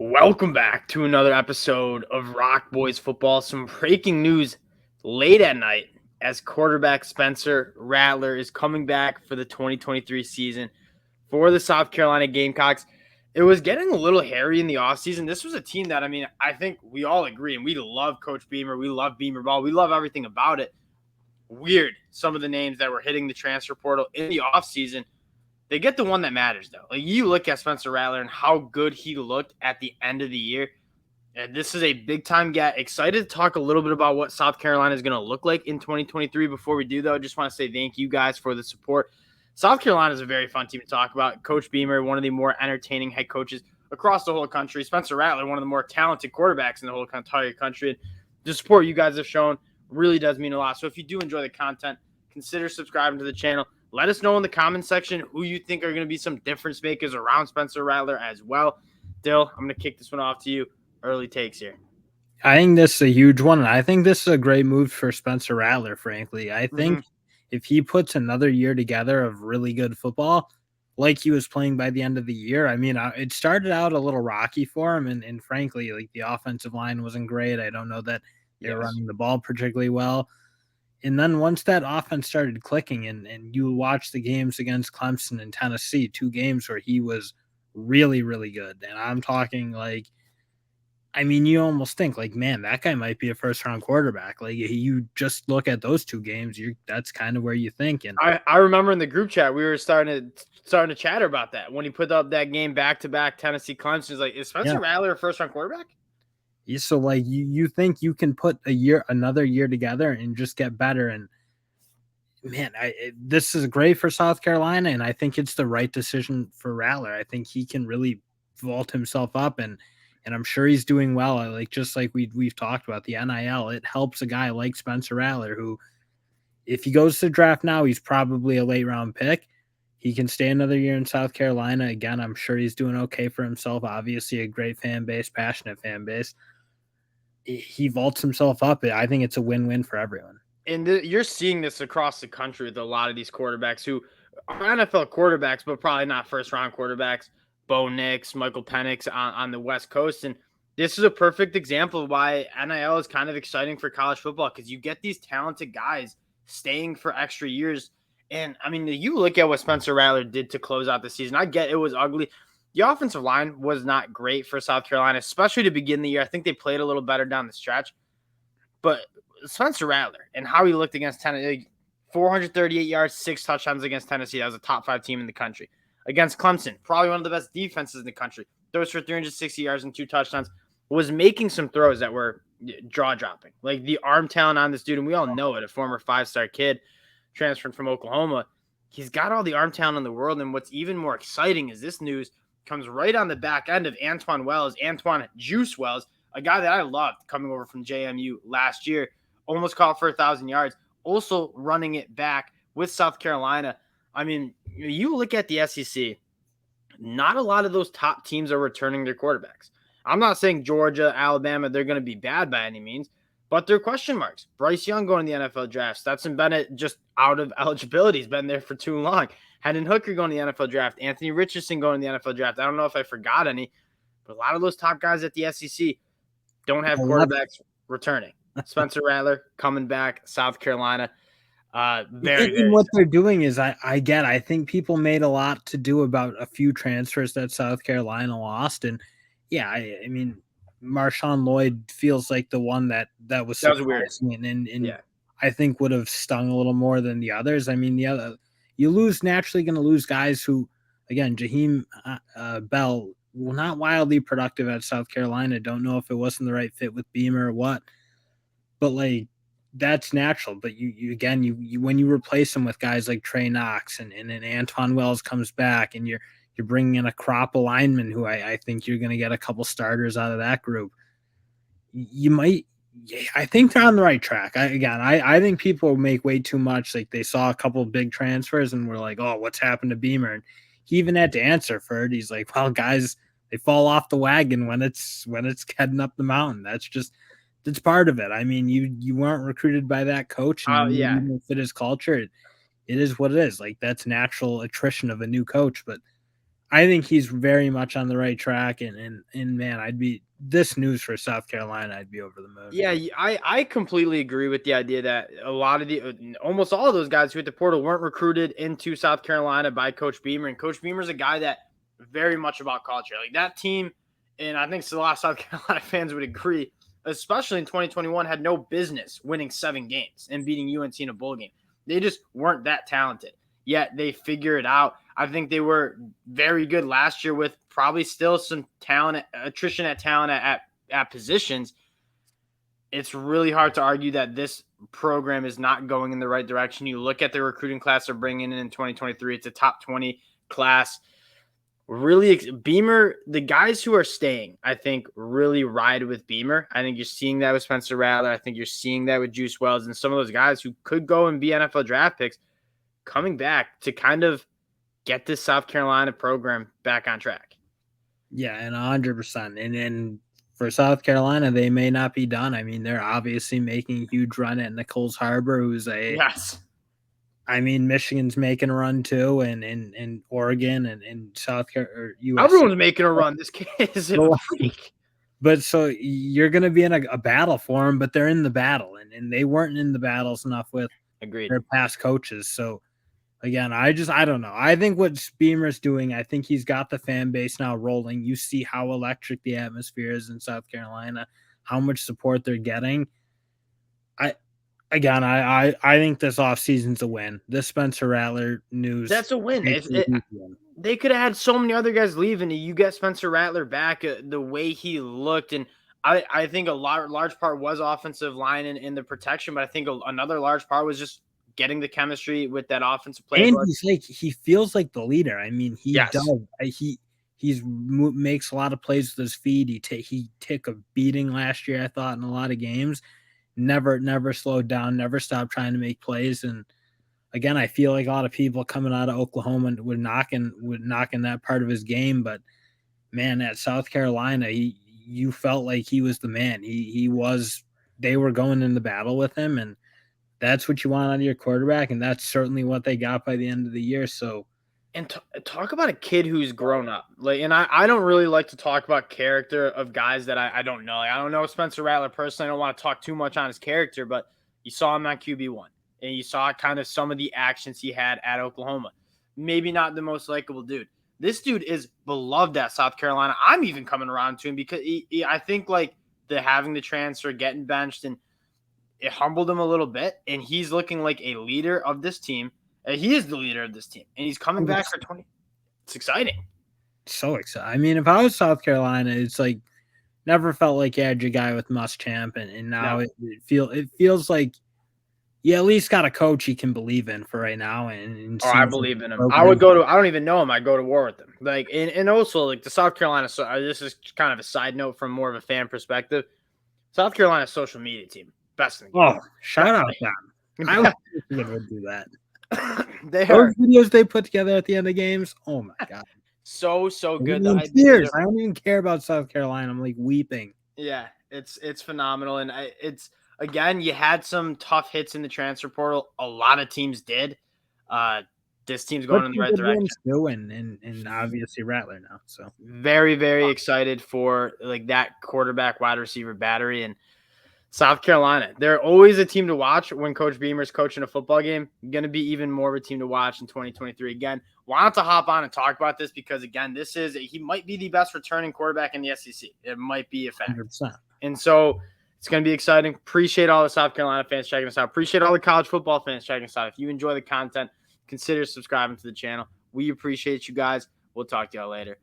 Welcome back to another episode of Rock Boys Football. Some breaking news late at night as quarterback Spencer Rattler is coming back for the 2023 season for the South Carolina Gamecocks. It was getting a little hairy in the offseason. This was a team that, I think we all agree, and we love Coach Beamer. We love Beamer ball. We love everything about it. Weird, some of the names that were hitting the transfer portal in the offseason. They get the one that matters, though. Like, you look at Spencer Rattler and how good he looked at the end of the year. And this is a big-time get. Excited to talk a little bit about what South Carolina is going to look like in 2023. Before we do, though, I just want to say thank you guys for the support. South Carolina is a very fun team to talk about. Coach Beamer, one of the more entertaining head coaches across the whole country. Spencer Rattler, one of the more talented quarterbacks in the whole entire country. And the support you guys have shown really does mean a lot. So if you do enjoy the content, consider subscribing to the channel. Let us know in the comment section who you think are going to be some difference makers around Spencer Rattler as well. Dill, I'm going to kick this one off to you. Early takes here. I think this is a huge one. And I think this is a great move for Spencer Rattler, frankly. I think if he puts another year together of really good football, like he was playing by the end of the year, it started out a little rocky for him. And frankly, like the offensive line wasn't great. I don't know that they were running the ball particularly well. And then once that offense started clicking and you watch the games against Clemson and Tennessee, 2 games where he was really, really good. And I'm talking you almost think like, man, that guy might be a first-round quarterback. Like, you just look at those 2 games, that's kind of where you think. And I remember in the group chat we were starting to chatter about that when he put up that game back-to-back Tennessee Clemson. He's like, is Spencer Rattler a first-round quarterback? So like you think you can put another year together and just get better. And man, this is great for South Carolina, and I think it's the right decision for Rattler. I think he can really vault himself up, and I'm sure he's doing well. Just like we've talked about the NIL, it helps a guy like Spencer Rattler, who, if he goes to draft now, he's probably a late round pick. He can stay another year in South Carolina. Again, I'm sure he's doing okay for himself. Obviously, a great fan base, passionate fan base. He vaults himself up. I think it's a win-win for everyone. And you're seeing this across the country with a lot of these quarterbacks who are NFL quarterbacks, but probably not first-round quarterbacks. Bo Nix, Michael Penix on the West Coast. And this is a perfect example of why NIL is kind of exciting for college football, because you get these talented guys staying for extra years. And, you look at what Spencer Rattler did to close out the season. I get it was ugly. The offensive line was not great for South Carolina, especially to begin the year. I think they played a little better down the stretch. But Spencer Rattler and how he looked against Tennessee, 438 yards, 6 touchdowns against Tennessee. That was a top 5 team in the country. Against Clemson, probably one of the best defenses in the country. Throws for 360 yards and 2 touchdowns. Was making some throws that were jaw-dropping. Like the arm talent on this dude, and we all know it, a former 5-star kid transferred from Oklahoma. He's got all the arm talent in the world, and what's even more exciting is this news comes right on the back end of Antoine Juice Wells, a guy that I loved coming over from JMU last year, almost caught for 1,000 yards, also running it back with South Carolina. You look at the SEC, not a lot of those top teams are returning their quarterbacks. I'm not saying Georgia, Alabama, they're going to be bad by any means, but they're question marks. Bryce Young going to the NFL draft. Stetson Bennett just out of eligibility. He's been there for too long. Hendon Hooker going to the NFL draft. Anthony Richardson going to the NFL draft. I don't know if I forgot any, but a lot of those top guys at the SEC don't have quarterbacks returning. Spencer Rattler coming back, South Carolina. Very what they're doing is I think people made a lot to do about a few transfers that South Carolina lost. And yeah, Marshawn Lloyd feels like the one that was weird. And I think would have stung a little more than the others. You naturally going to lose guys who, again, Jaheim Bell, not wildly productive at South Carolina. Don't know if it wasn't the right fit with Beamer or what, but that's natural. But you when you replace them with guys like Trey Knox and Antoine Wells comes back, and you're bringing in a crop of linemen who I think you're going to get a couple starters out of that group. I think they're on the right track. I think people make way too much. Like, they saw a couple of big transfers and were like, oh, what's happened to Beamer? And he even had to answer for it. He's like, well, guys, they fall off the wagon when it's heading up the mountain. That's part of it. You weren't recruited by that coach, and you didn't fit his culture. It is what it is. Like, that's natural attrition of a new coach. But I think he's very much on the right track, and man, I'd be this news for South Carolina. I'd be over the moon. Yeah, I completely agree with the idea that a lot of almost all of those guys who hit the portal weren't recruited into South Carolina by Coach Beamer, and Coach Beamer's a guy that very much about culture. Like that team, and I think a lot of South Carolina fans would agree, especially in 2021, had no business winning 7 games and beating UNC in a bowl game. They just weren't that talented. Yet they figure it out. I think they were very good last year with probably still some attrition at talent at positions. It's really hard to argue that this program is not going in the right direction. You look at the recruiting class they're bringing in 2023, it's a top 20 class. Really, Beamer, the guys who are staying, I think, really ride with Beamer. I think you're seeing that with Spencer Rattler. I think you're seeing that with Juice Wells and some of those guys who could go and be NFL draft picks coming back to kind of get this South Carolina program back on track. Yeah, and 100%. And for South Carolina, they may not be done. I mean, they're obviously making a huge run at Nichols Harbor, who's yes. I mean, Michigan's making a run too, and Oregon and South Carolina, or USC. Everyone's making a run. This kid is a freak. But so you're going to be in a battle for them, but they're in the battle, and they weren't in the battles enough with their past coaches. So again, I don't know. I think what Beamer's doing, I think he's got the fan base now rolling. You see how electric the atmosphere is in South Carolina, how much support they're getting. I think this offseason's a win. This Spencer Rattler news. That's a win. They could have had so many other guys leaving. You get Spencer Rattler back, the way he looked. And I think a large part was offensive line and the protection, but I think another large part was just getting the chemistry with that offensive play. And he feels like the leader. I mean, he does. He makes a lot of plays with his feet. He took a beating last year, I thought, in a lot of games. Never slowed down, never stopped trying to make plays. And again, I feel like a lot of people coming out of Oklahoma would knocking that part of his game. But man, at South Carolina, you felt like he was the man. They were going in the battle with him, and that's what you want out of your quarterback, and that's certainly what they got by the end of the year. So, and talk about a kid who's grown up. Like, and I don't really like to talk about character of guys that I don't know. Like, I don't know Spencer Rattler personally. I don't want to talk too much on his character, but you saw him on QB1, and you saw kind of some of the actions he had at Oklahoma. Maybe not the most likable dude. This dude is beloved at South Carolina. I'm even coming around to him because I think like having the transfer, getting benched, and it humbled him a little bit, and he's looking like a leader of this team. He is the leader of this team, and he's coming back for 20. It's exciting. So exciting. I mean, if I was South Carolina, it's like never felt like you had your guy with Muschamp, and now it feels like you at least got a coach you can believe in for right now. And I believe in him. I don't even know him. I'd go to war with him. Like, and also like the South Carolina. So this is kind of a side note from more of a fan perspective. South Carolina's social media team, best in the game. Oh, shout out them. I would do that. Those videos they put together at the end of games. Oh my god, so good. I don't even care about South Carolina. I'm like weeping. Yeah, it's phenomenal, and it's again, you had some tough hits in the transfer portal. A lot of teams did. This team's going in the right direction. And obviously Rattler now. So very, very excited for like that quarterback wide receiver battery. And South Carolina, they're always a team to watch when Coach Beamer's coaching a football game. Going to be even more of a team to watch in 2023. Again, wanted to hop on and talk about this because, again, he might be the best returning quarterback in the SEC. It might be a fact. 100%. And so it's going to be exciting. Appreciate all the South Carolina fans checking us out. Appreciate all the college football fans checking us out. If you enjoy the content, consider subscribing to the channel. We appreciate you guys. We'll talk to y'all later.